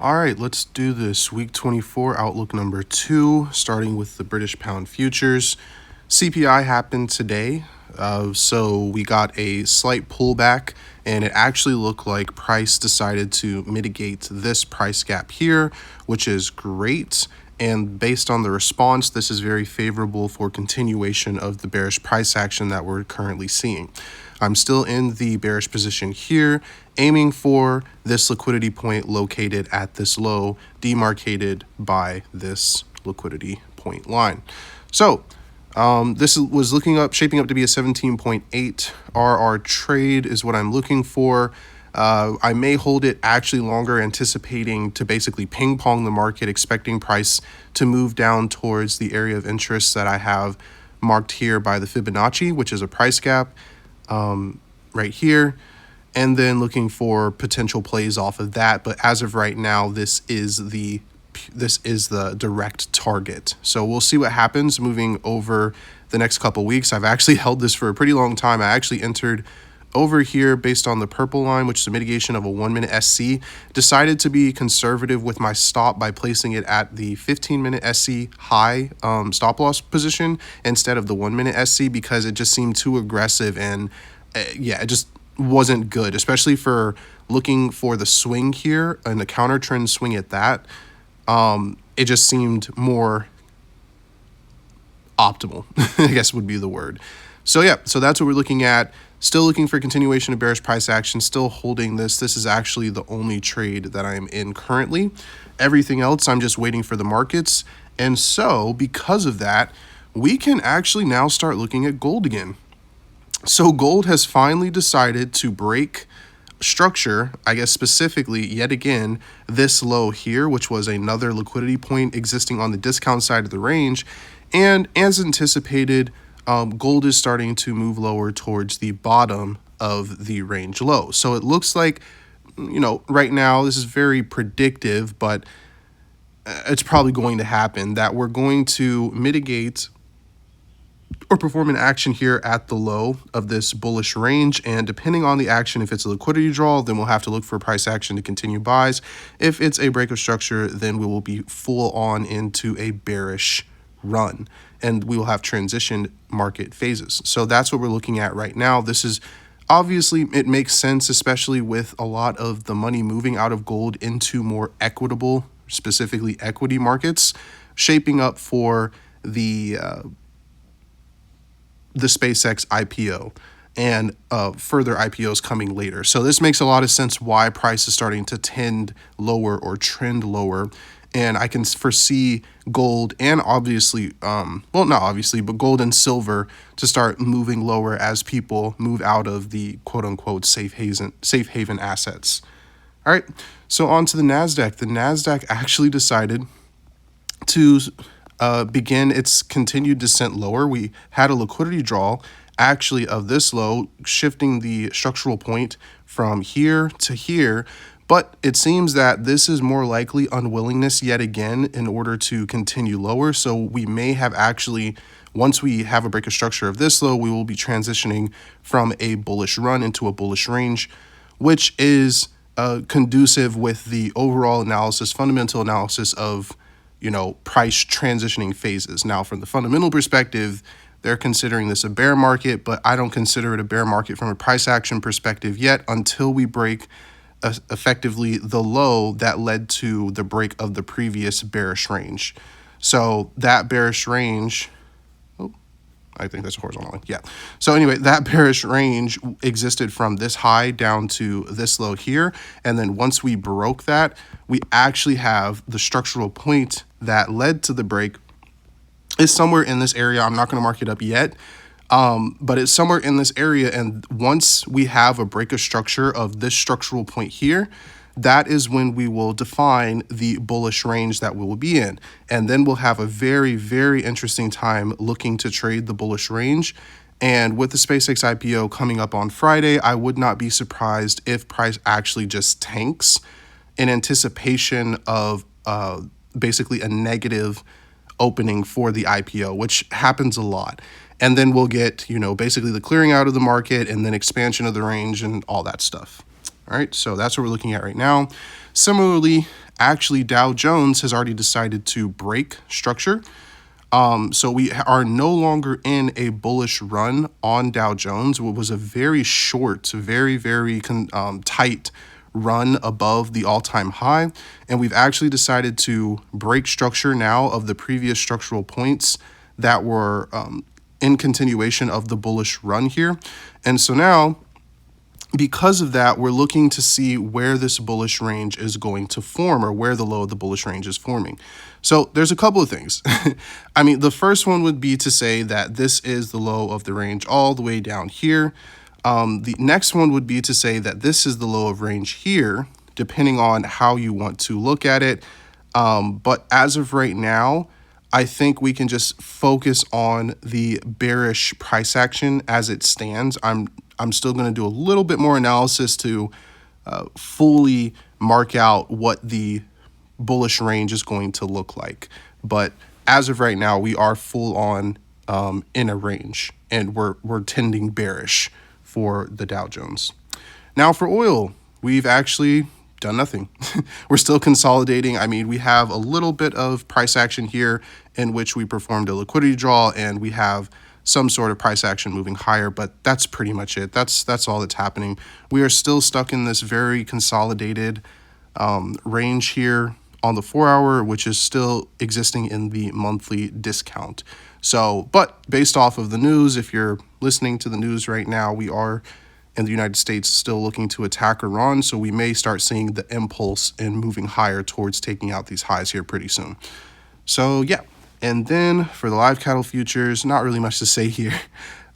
All right, let's do this. Week 24 outlook number 2, starting with the British pound futures. CPI happened today, so we got a slight pullback, and it actually looked like price decided to mitigate this price gap here, which is great. And based on the response, this is very favorable for continuation of the bearish price action that we're currently seeing. I'm still in the bearish position here, aiming for this liquidity point located at this low, demarcated by this liquidity point line. So this was shaping up to be a 17.8 RR trade is what I'm looking for. I may hold it actually longer, anticipating to basically ping pong the market, expecting price to move down towards the area of interest that I have marked here by the Fibonacci, which is a price gap right here, and then looking for potential plays off of that. But as of right now, this is the direct target. So we'll see what happens moving over the next couple weeks. I've actually held this for a pretty long time. I actually entered over here based on the purple line, which is a mitigation of a 1-minute SC. Decided to be conservative with my stop by placing it at the 15-minute SC high stop loss position instead of the 1-minute SC, because it just seemed too aggressive, and yeah, it just wasn't good, especially for looking for the swing here and the counter trend swing at that. It just seemed more optimal, I guess would be the word. So yeah, so that's what we're looking at. Still looking for continuation of bearish price action, still holding this. This is actually the only trade that I'm in currently. Everything else, I'm just waiting for the markets. And so because of that, we can actually now start looking at gold again. So gold has finally decided to break structure, I guess specifically yet again, this low here, which was another liquidity point existing on the discount side of the range. And as anticipated, gold is starting to move lower towards the bottom of the range low. So it looks like, right now, this is very predictive, but it's probably going to happen that we're going to mitigate or perform an action here at the low of this bullish range. And depending on the action, if it's a liquidity draw, then we'll have to look for a price action to continue buys. If it's a break of structure, then we will be full on into a bearish run, and we will have transitioned market phases. So that's what we're looking at right now. This is obviously, it makes sense, especially with a lot of the money moving out of gold into more equitable, specifically equity markets, shaping up for the SpaceX IPO and further IPOs coming later. So this makes a lot of sense why price is starting to tend lower or trend lower. And I can foresee gold and obviously, well, not obviously, but gold and silver to start moving lower as people move out of the quote unquote safe haven assets. All right, so on to the NASDAQ. The NASDAQ actually decided to begin its continued descent lower. We had a liquidity draw actually of this low, shifting the structural point from here to here. But it seems that this is more likely unwillingness yet again in order to continue lower. So we may have actually, once we have a break of structure of this low, we will be transitioning from a bullish run into a bullish range, which is conducive with the overall analysis, fundamental analysis of, price transitioning phases. Now, from the fundamental perspective, they're considering this a bear market, but I don't consider it a bear market from a price action perspective yet until we break effectively the low that led to the break of the previous bearish range. So that bearish range, I think that's a horizontal line. Yeah. So anyway, that bearish range existed from this high down to this low here. And then once we broke that, we actually have the structural point that led to the break is somewhere in this area. I'm not going to mark it up yet. But it's somewhere in this area. And once we have a break of structure of this structural point here, that is when we will define the bullish range that we will be in. And then we'll have a very, very interesting time looking to trade the bullish range. And with the SpaceX IPO coming up on Friday, I would not be surprised if price actually just tanks in anticipation of basically a negative opening for the IPO, which happens a lot. And then we'll get, basically the clearing out of the market and then expansion of the range and all that stuff. All right, so that's what we're looking at right now. Similarly, actually Dow Jones has already decided to break structure. So we are no longer in a bullish run on Dow Jones. What was a very short, very tight run above the all-time high, and we've actually decided to break structure now of the previous structural points that were in continuation of the bullish run here. And so now, because of that, we're looking to see where this bullish range is going to form, or where the low of the bullish range is forming. So there's a couple of things. I mean, the first one would be to say that this is the low of the range all the way down here. The next one would be to say that this is the low of range here, depending on how you want to look at it. But as of right now, I think we can just focus on the bearish price action as it stands. I'm still going to do a little bit more analysis to fully mark out what the bullish range is going to look like. But as of right now, we are full on in a range, and we're tending bearish for the Dow Jones. Now for oil, we've actually done nothing. We're still consolidating. I mean, we have a little bit of price action here in which we performed a liquidity draw, and we have some sort of price action moving higher, but that's pretty much it. That's all that's happening. We are still stuck in this very consolidated range here on the 4-hour, which is still existing in the monthly discount. So, but based off of the news, if you're listening to the news right now, we are in the United States still looking to attack Iran, so we may start seeing the impulse and moving higher towards taking out these highs here pretty soon. So yeah, and then for the live cattle futures, not really much to say here.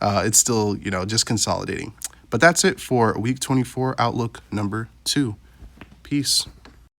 It's still, just consolidating. But that's it for week 24 outlook number 2. Peace.